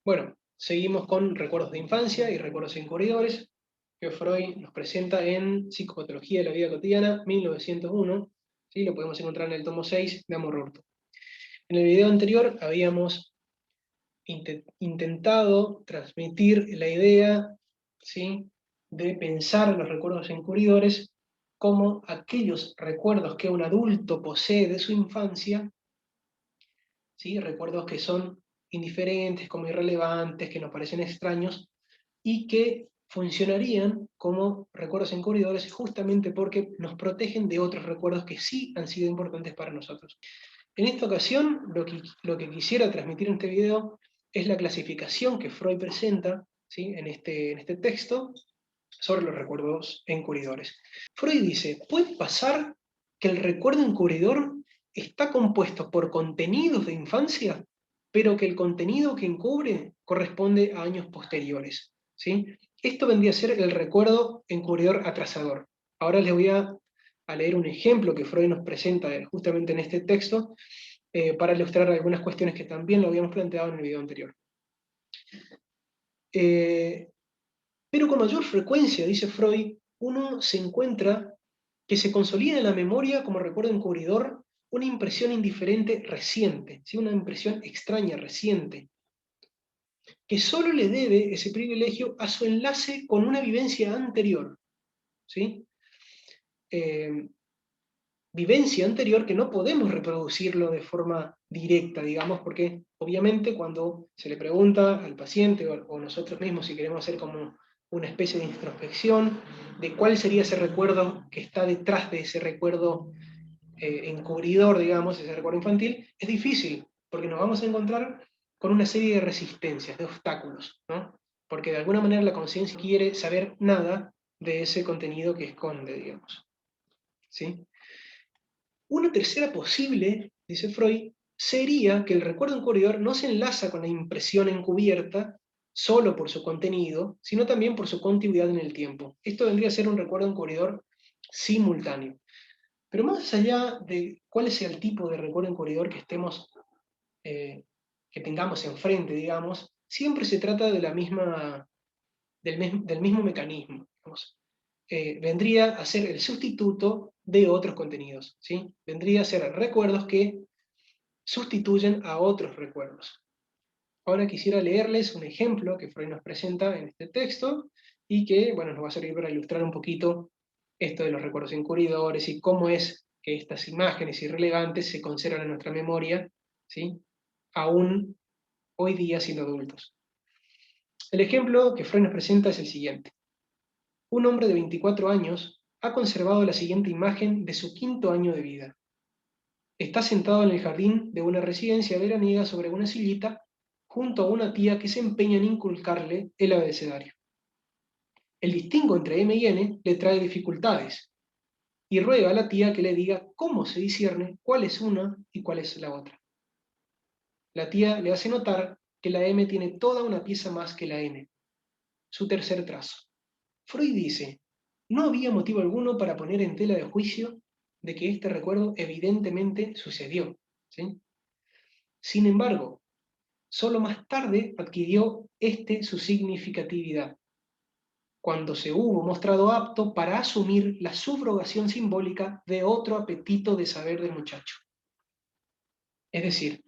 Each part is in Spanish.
Bueno, seguimos con recuerdos de infancia y recuerdos encubridores, que Freud nos presenta en Psicopatología de la Vida Cotidiana, 1901. ¿Sí? Lo podemos encontrar en el tomo 6 de Amor Rorto. En el video anterior habíamos intentado transmitir la idea, ¿sí?, de pensar los recuerdos encubridores como aquellos recuerdos que un adulto posee de su infancia, ¿sí?, recuerdos que son indiferentes, como irrelevantes, que nos parecen extraños, y que funcionarían como recuerdos encubridores justamente porque nos protegen de otros recuerdos que sí han sido importantes para nosotros. En esta ocasión, lo que quisiera transmitir en este video es la clasificación que Freud presenta, ¿sí?, en este texto sobre los recuerdos encubridores. Freud dice, puede pasar que el recuerdo encubridor está compuesto por contenidos de infancia, pero que el contenido que encubre corresponde a años posteriores, ¿sí? Esto vendría a ser el recuerdo encubridor atrasador. Ahora les voy a leer un ejemplo que Freud nos presenta justamente en este texto, para ilustrar algunas cuestiones que también lo habíamos planteado en el video anterior. Pero con mayor frecuencia, dice Freud, uno se encuentra que se consolida en la memoria como recuerdo encubridor una impresión indiferente reciente, ¿sí?, una impresión extraña reciente, que solo le debe ese privilegio a su enlace con una vivencia anterior, ¿sí? Eh, Vivencia anterior que no podemos reproducirlo de forma directa, digamos, porque obviamente cuando se le pregunta al paciente o nosotros mismos si queremos hacer como una especie de introspección de cuál sería ese recuerdo que está detrás de ese recuerdo encubridor, digamos, ese recuerdo infantil, es difícil, porque nos vamos a encontrar con una serie de resistencias, de obstáculos, ¿no? Porque de alguna manera la conciencia quiere saber nada de ese contenido que esconde, digamos, ¿sí? Una tercera posible, dice Freud, sería que el recuerdo encubridor no se enlaza con la impresión encubierta solo por su contenido, sino también por su continuidad en el tiempo. Esto vendría a ser un recuerdo encubridor simultáneo. Pero más allá de cuál es el tipo de recuerdo encubridor que tengamos enfrente, digamos, siempre se trata de del mismo mecanismo, digamos. Vendría a ser el sustituto de otros contenidos, ¿sí? Vendría a ser recuerdos que sustituyen a otros recuerdos. Ahora quisiera leerles un ejemplo que Freud nos presenta en este texto y que, bueno, nos va a servir para ilustrar un poquito esto de los recuerdos encubridores y cómo es que estas imágenes irrelevantes se conservan en nuestra memoria, ¿sí?, aún hoy día siendo adultos. El ejemplo que Freud nos presenta es el siguiente. Un hombre de 24 años ha conservado la siguiente imagen de su quinto año de vida. Está sentado en el jardín de una residencia veraniega sobre una sillita junto a una tía que se empeña en inculcarle el abecedario. El distingo entre M y N le trae dificultades y ruega a la tía que le diga cómo se discierne cuál es una y cuál es la otra. La tía le hace notar que la M tiene toda una pieza más que la N, su tercer trazo. Freud dice, no había motivo alguno para poner en tela de juicio de que este recuerdo evidentemente sucedió, ¿sí? Sin embargo, solo más tarde adquirió su significatividad, cuando se hubo mostrado apto para asumir la subrogación simbólica de otro apetito de saber del muchacho. Es decir,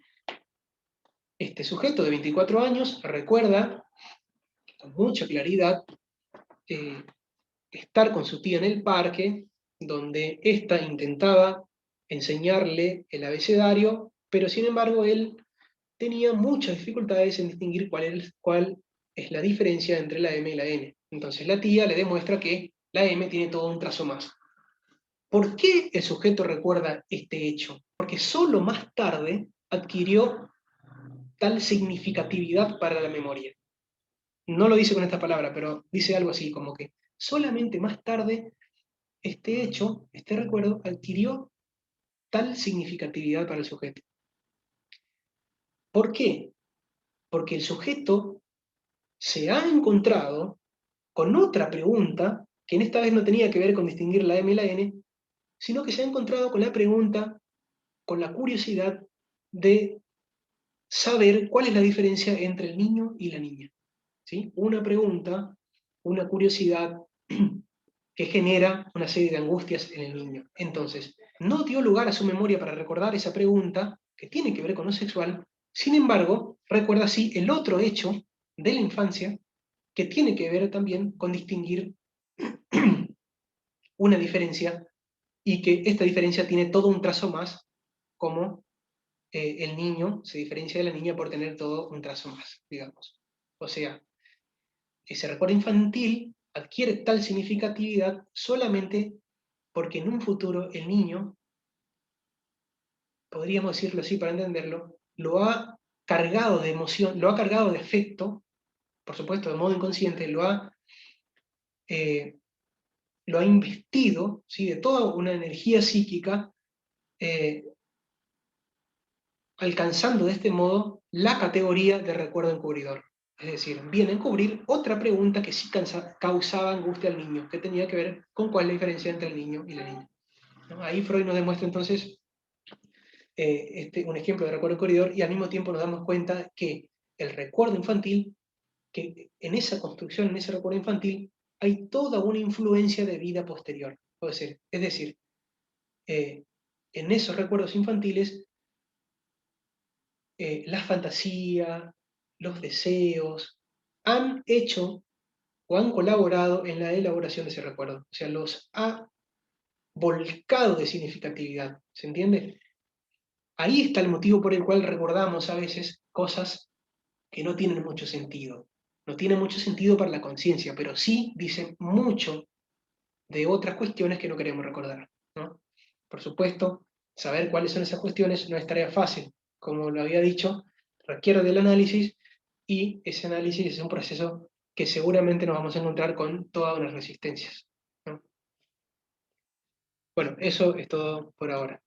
este sujeto de 24 años recuerda con mucha claridad eh, estar con su tía en el parque, donde ésta intentaba enseñarle el abecedario, pero sin embargo él tenía muchas dificultades en distinguir cuál es la diferencia entre la M y la N. Entonces la tía le demuestra que la M tiene todo un trazo más. ¿Por qué el sujeto recuerda este hecho? Porque solo más tarde adquirió tal significatividad para la memoria. No lo dice con esta palabra, pero dice algo así, como que solamente más tarde este hecho, este recuerdo, adquirió tal significatividad para el sujeto. ¿Por qué? Porque el sujeto se ha encontrado con otra pregunta, que en esta vez no tenía que ver con distinguir la M y la N, sino que se ha encontrado con la pregunta, con la curiosidad de saber cuál es la diferencia entre el niño y la niña. ¿Sí? Una pregunta, una curiosidad que genera una serie de angustias en el niño. Entonces, no dio lugar a su memoria para recordar esa pregunta que tiene que ver con lo sexual, sin embargo, recuerda sí el otro hecho de la infancia que tiene que ver también con distinguir una diferencia y que esta diferencia tiene todo un trazo más, como el niño se diferencia de la niña por tener todo un trazo más, digamos. O sea, ese recuerdo infantil adquiere tal significatividad solamente porque en un futuro el niño, podríamos decirlo así para entenderlo, lo ha cargado de emoción, lo ha cargado de afecto, por supuesto de modo inconsciente, eh, lo ha investido, ¿sí?, de toda una energía psíquica, eh, alcanzando de este modo la categoría de recuerdo encubridor. Es decir, viene a encubrir otra pregunta que sí causaba angustia al niño, que tenía que ver con cuál es la diferencia entre el niño y la niña. ¿No? Ahí Freud nos demuestra entonces un ejemplo de recuerdo encubridor, y al mismo tiempo nos damos cuenta que el recuerdo infantil, que en esa construcción, en ese recuerdo infantil, hay toda una influencia de vida posterior. Puede ser. Es decir, en esos recuerdos infantiles, la fantasía, los deseos, han hecho o han colaborado en la elaboración de ese recuerdo. O sea, los ha volcado de significatividad. ¿Se entiende? Ahí está el motivo por el cual recordamos a veces cosas que no tienen mucho sentido. No tienen mucho sentido para la conciencia, pero sí dicen mucho de otras cuestiones que no queremos recordar, ¿no? Por supuesto, saber cuáles son esas cuestiones no es tarea fácil. Como lo había dicho, requiere del análisis, y ese análisis es un proceso que seguramente nos vamos a encontrar con todas unas resistencias, ¿no? Bueno, eso es todo por ahora.